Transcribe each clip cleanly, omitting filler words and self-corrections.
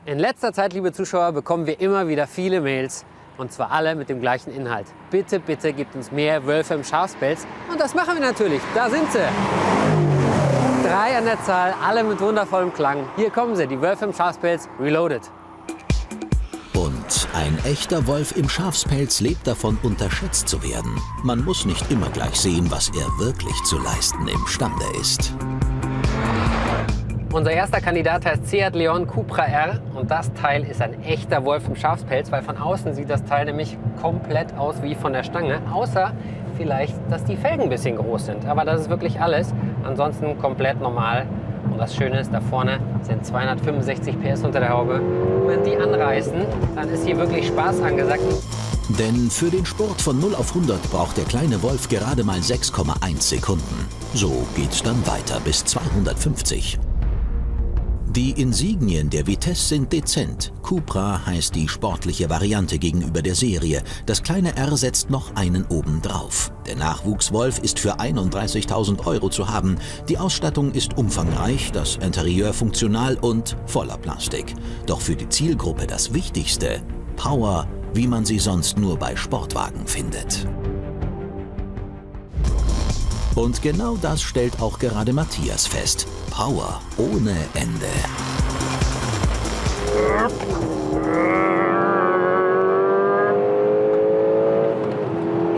In letzter Zeit, liebe Zuschauer, bekommen wir immer wieder viele Mails. Und zwar alle mit dem gleichen Inhalt. Bitte, bitte gebt uns mehr Wölfe im Schafspelz. Und das machen wir natürlich. Da sind sie. 3 an der Zahl, alle mit wundervollem Klang. Hier kommen sie, die Wölfe im Schafspelz Reloaded. Und ein echter Wolf im Schafspelz lebt davon, unterschätzt zu werden. Man muss nicht immer gleich sehen, was er wirklich zu leisten imstande ist. Unser erster Kandidat heißt Seat Leon Cupra R und das Teil ist ein echter Wolf im Schafspelz, weil von außen sieht das Teil nämlich komplett aus wie von der Stange, außer vielleicht, dass die Felgen ein bisschen groß sind. Aber das ist wirklich alles. Ansonsten komplett normal. Und das Schöne ist, da vorne sind 265 PS unter der Haube. Und wenn die anreißen, dann ist hier wirklich Spaß angesagt. Denn für den Sport von 0 auf 100 braucht der kleine Wolf gerade mal 6,1 Sekunden. So geht's dann weiter bis 250. Die Insignien der Vitesse sind dezent. Cupra heißt die sportliche Variante gegenüber der Serie. Das kleine R setzt noch einen obendrauf. Der Nachwuchswolf ist für 31.000 € zu haben. Die Ausstattung ist umfangreich, das Interieur funktional und voller Plastik. Doch für die Zielgruppe das Wichtigste: Power, wie man sie sonst nur bei Sportwagen findet. Und genau das stellt auch gerade Matthias fest. Power ohne Ende.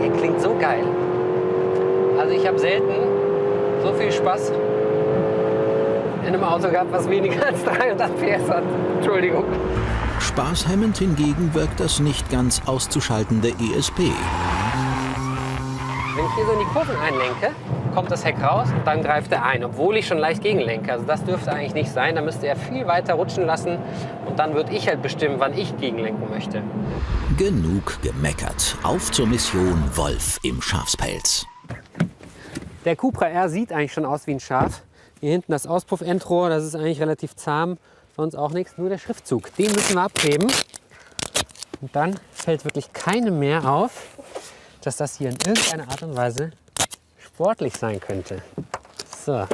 Er klingt so geil. Also ich habe selten so viel Spaß in einem Auto gehabt, was weniger als 300 PS hat. Entschuldigung. Spaßhemmend hingegen wirkt das nicht ganz auszuschaltende ESP. Wenn ich hier so in die Kurven einlenke, kommt das Heck raus und dann greift er ein, obwohl ich schon leicht gegenlenke. Also das dürfte eigentlich nicht sein. Da müsste er viel weiter rutschen lassen und dann würde ich halt bestimmen, wann ich gegenlenken möchte. Genug gemeckert. Auf zur Mission Wolf im Schafspelz. Der Cupra R sieht eigentlich schon aus wie ein Schaf. Hier hinten das Auspuff-Endrohr, das ist eigentlich relativ zahm. Sonst auch nichts, nur der Schriftzug. Den müssen wir abheben. Und dann fällt wirklich keinem mehr auf, dass das hier in irgendeiner Art und Weise sportlich sein könnte. So,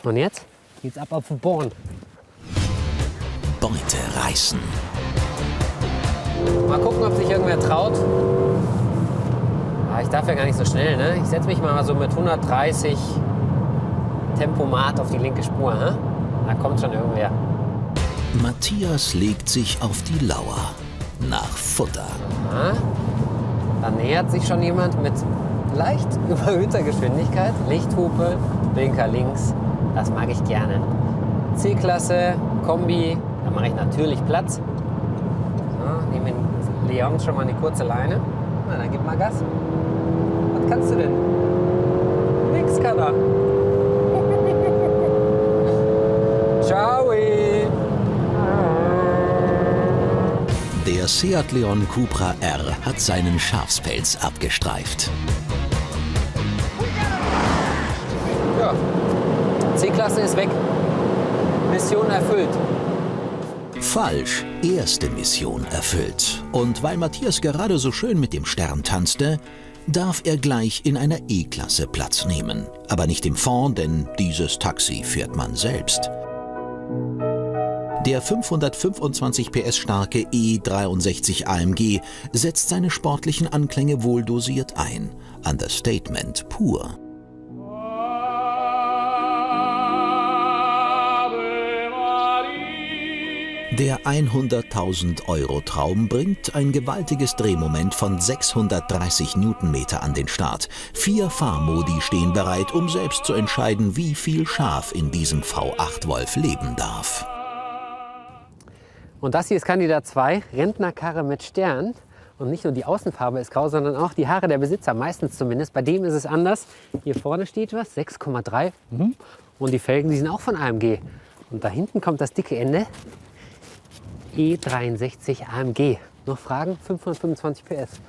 und jetzt geht's ab auf den Born. Beute reißen. Mal gucken, ob sich irgendwer traut. Ich darf ja gar nicht so schnell, ne? Ich setze mich mal so mit 130 Tempomat auf die linke Spur. Hä? Da kommt schon irgendwer. Matthias legt sich auf die Lauer. Nach Futter. Aha. Da nähert sich schon jemand mit leicht überhöhter Geschwindigkeit. Lichthupe, Blinker links. Das mag ich gerne. C-Klasse, Kombi. Da mache ich natürlich Platz. So, nehmen den Leon schon mal in die kurze Leine. Na, dann gib mal Gas. Was kannst du denn? Nix kann er. Ciao. Der Seat Leon Cupra R hat seinen Schafspelz abgestreift. Ja, C-Klasse ist weg. Mission erfüllt. Falsch. Erste Mission erfüllt. Und weil Matthias gerade so schön mit dem Stern tanzte, darf er gleich in einer E-Klasse Platz nehmen. Aber nicht im Fond, denn dieses Taxi fährt man selbst. Der 525 PS starke E63 AMG setzt seine sportlichen Anklänge wohl dosiert ein. Understatement pur. Der 100.000 € Traum bringt ein gewaltiges Drehmoment von 630 Newtonmeter an den Start. 4 Fahrmodi stehen bereit, um selbst zu entscheiden, wie viel Schaf in diesem V8 Wolf leben darf. Und das hier ist Kandidat 2, Rentnerkarre mit Stern. Und nicht nur die Außenfarbe ist grau, sondern auch die Haare der Besitzer, meistens zumindest. Bei dem ist es anders. Hier vorne steht was, 6,3. Und die Felgen, die sind auch von AMG. Und da hinten kommt das dicke Ende, E63 AMG. Noch Fragen? 525 PS.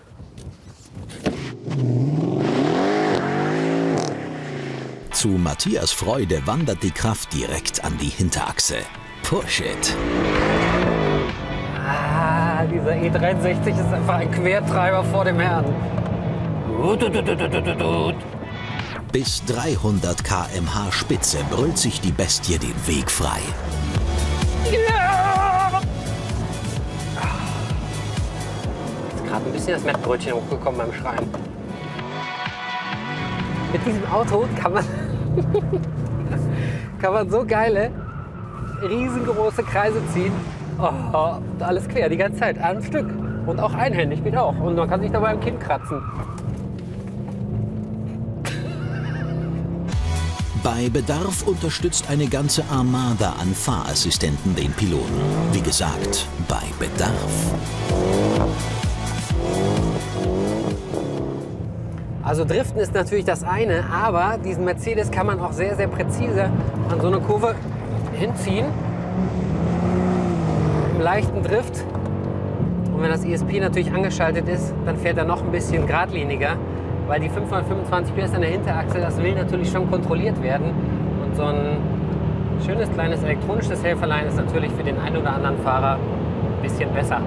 Zu Matthias Freude wandert die Kraft direkt an die Hinterachse. Push it! Dieser E63 ist einfach ein Quertreiber vor dem Herrn. Bis 300 km/h Spitze brüllt sich die Bestie den Weg frei. Ja! ein bisschen das Mettbrötchen hochgekommen beim Schreien. Mit diesem Auto kann man so geile, riesengroße Kreise ziehen. Oh, alles quer, die ganze Zeit, am Stück. Und auch einhändig geht auch. Und man kann sich dabei am Kinn kratzen. Bei Bedarf unterstützt eine ganze Armada an Fahrassistenten den Piloten. Wie gesagt, bei Bedarf. Also Driften ist natürlich das eine, aber diesen Mercedes kann man auch sehr, sehr präzise an so eine Kurve hinziehen. Im leichten Drift. Und wenn das ESP natürlich angeschaltet ist, dann fährt er noch ein bisschen geradliniger, weil die 525 PS an der Hinterachse, das will natürlich schon kontrolliert werden. Und so ein schönes kleines elektronisches Helferlein ist natürlich für den einen oder anderen Fahrer ein bisschen besser.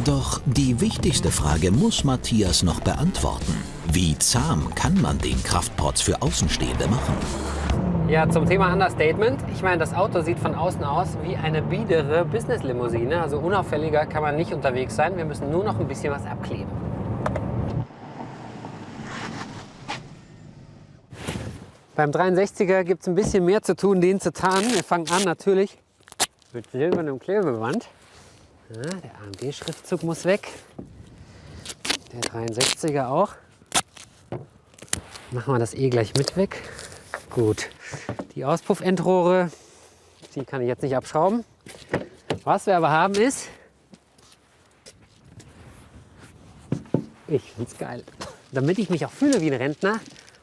Doch die wichtigste Frage muss Matthias noch beantworten. Wie zahm kann man den Kraftprotz für Außenstehende machen? Ja, zum Thema Understatement. Ich meine, das Auto sieht von außen aus wie eine biedere Business-Limousine. Also unauffälliger kann man nicht unterwegs sein. Wir müssen nur noch ein bisschen was abkleben. Beim 63er gibt es ein bisschen mehr zu tun, den zu tarnen. Wir fangen an natürlich mit silbernem Klebeband. Ja, der AMG-Schriftzug muss weg. Der 63er auch. Machen wir das gleich mit weg. Gut. Die Auspuffendrohre, die kann ich jetzt nicht abschrauben. Was wir aber haben ist, ich finde es geil, damit ich mich auch fühle wie ein Rentner,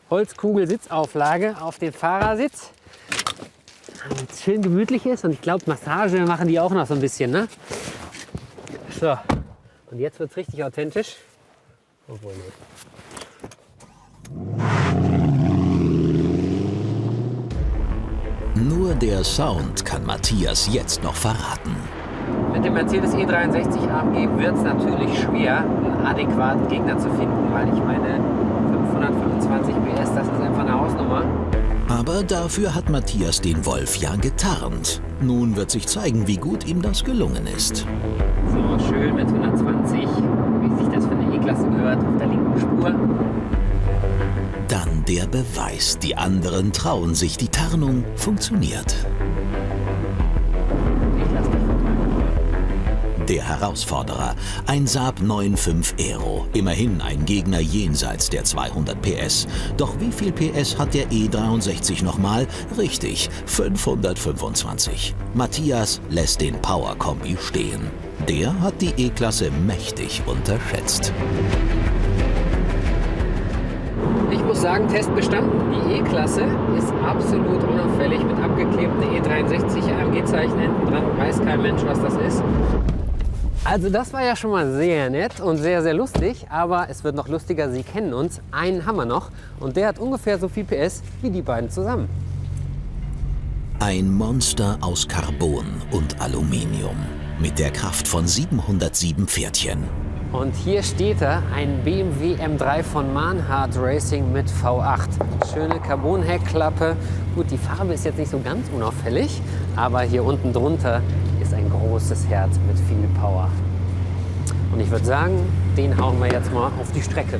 Holzkugel-Sitzauflage auf dem Fahrersitz, damit es schön gemütlich ist. Und ich glaube, Massage machen die auch noch so ein bisschen, ne? So, und jetzt wird es richtig authentisch. Obwohl nicht. Nur der Sound kann Matthias jetzt noch verraten. Mit dem Mercedes E63 AMG wird es natürlich schwer, einen adäquaten Gegner zu finden, weil ich meine 525 PS, das ist einfach eine Hausnummer. Aber dafür hat Matthias den Wolf ja getarnt. Nun wird sich zeigen, wie gut ihm das gelungen ist. So, schön mit 120, wie sich das für eine E-Klasse gehört, auf der linken Spur. Dann der Beweis, die anderen trauen sich, die Tarnung funktioniert. Ich lass dich vertrauen. Der Herausforderer, ein Saab 9.5 Aero, immerhin ein Gegner jenseits der 200 PS. Doch wie viel PS hat der E63 nochmal? Richtig, 525. Matthias lässt den Power-Kombi stehen. Der hat die E-Klasse mächtig unterschätzt. Ich muss sagen, Test bestanden. Die E-Klasse ist absolut unauffällig mit abgeklebten E63 AMG-Zeichen hinten dran. Weiß kein Mensch, was das ist. Also das war ja schon mal sehr nett und sehr, sehr lustig. Aber es wird noch lustiger, Sie kennen uns. Einen haben wir noch und der hat ungefähr so viel PS wie die beiden zusammen. Ein Monster aus Carbon und Aluminium mit der Kraft von 707 Pferdchen. Und hier steht er, ein BMW M3 von Manhart Racing mit V8. Schöne Carbon-Heckklappe. Gut, die Farbe ist jetzt nicht so ganz unauffällig, aber hier unten drunter ist ein großes Herz mit viel Power. Und ich würde sagen, den hauen wir jetzt mal auf die Strecke.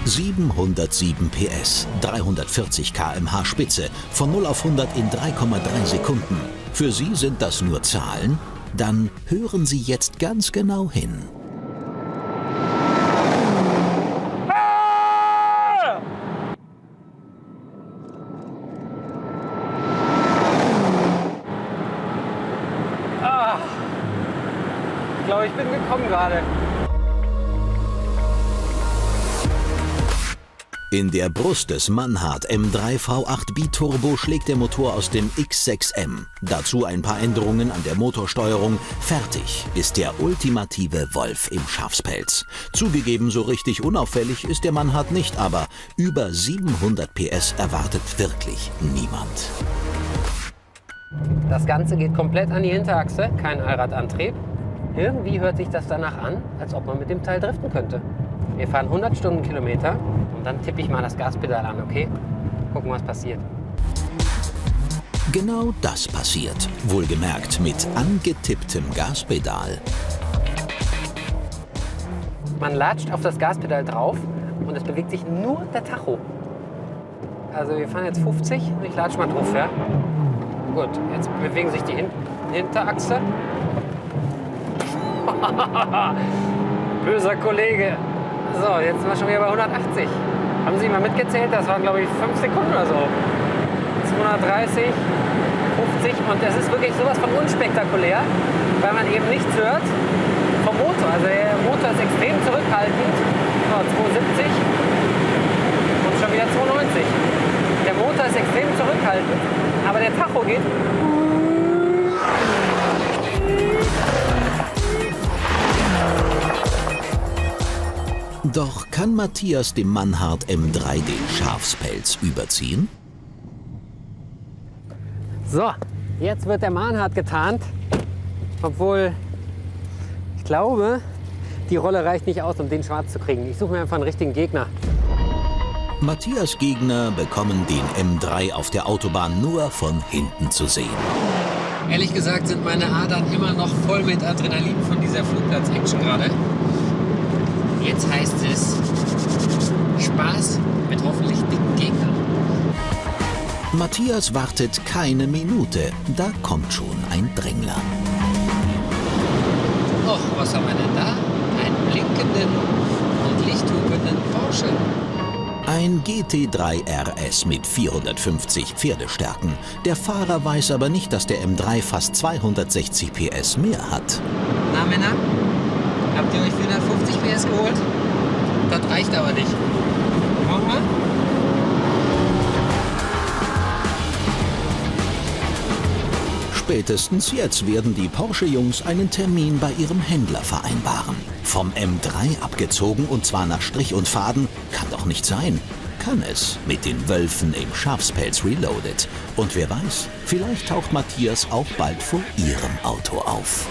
»707 PS, 340 km/h Spitze, von 0 auf 100 in 3,3 Sekunden. Für Sie sind das nur Zahlen? Dann hören Sie jetzt ganz genau hin. Ich glaube, ich bin gekommen gerade. In der Brust des Manhart M3 V8 Biturbo schlägt der Motor aus dem X6M. Dazu ein paar Änderungen an der Motorsteuerung. Fertig ist der ultimative Wolf im Schafspelz. Zugegeben, so richtig unauffällig ist der Manhart nicht, aber über 700 PS erwartet wirklich niemand. Das Ganze geht komplett an die Hinterachse, kein Allradantrieb. Irgendwie hört sich das danach an, als ob man mit dem Teil driften könnte. Wir fahren 100 Stundenkilometer und dann tippe ich mal das Gaspedal an, okay? Gucken, was passiert. Genau das passiert, wohlgemerkt mit angetipptem Gaspedal. Man latscht auf das Gaspedal drauf und es bewegt sich nur der Tacho. Also wir fahren jetzt 50 und ich latsche mal drauf, ja? Gut, jetzt bewegen sich die Hinterachse. Böser Kollege. So, jetzt sind wir schon wieder bei 180. Haben Sie mal mitgezählt? Das waren, glaube ich, 5 Sekunden oder so. 230, 50 und das ist wirklich sowas von unspektakulär, weil man eben nichts hört vom Motor. Also der Motor ist extrem zurückhaltend. So, 270 und schon wieder 290. Der Motor ist extrem zurückhaltend, aber der Tacho geht. Doch kann Matthias dem Mannhardt M3 den Schafspelz überziehen? So, jetzt wird der Mannhardt getarnt, obwohl ich glaube, die Rolle reicht nicht aus, um den schwarz zu kriegen. Ich suche mir einfach einen richtigen Gegner. Matthias' Gegner bekommen den M3 auf der Autobahn nur von hinten zu sehen. Ehrlich gesagt sind meine Adern immer noch voll mit Adrenalin von dieser Flugplatz-Action gerade. Jetzt heißt es Spaß mit hoffentlich dicken Gegnern. Matthias wartet keine Minute, da kommt schon ein Drängler. Och, was haben wir denn da? Einen blinkenden und lichthupenden Porsche. Ein GT3 RS mit 450 Pferdestärken. Der Fahrer weiß aber nicht, dass der M3 fast 260 PS mehr hat. Na Männer, habt ihr euch 450 PS geholt? Das reicht aber nicht. Machen wir? Spätestens jetzt werden die Porsche-Jungs einen Termin bei ihrem Händler vereinbaren. Vom M3 abgezogen und zwar nach Strich und Faden, kann doch nicht sein. Kann es mit den Wölfen im Schafspelz Reloaded. Und wer weiß, vielleicht taucht Matthias auch bald vor ihrem Auto auf.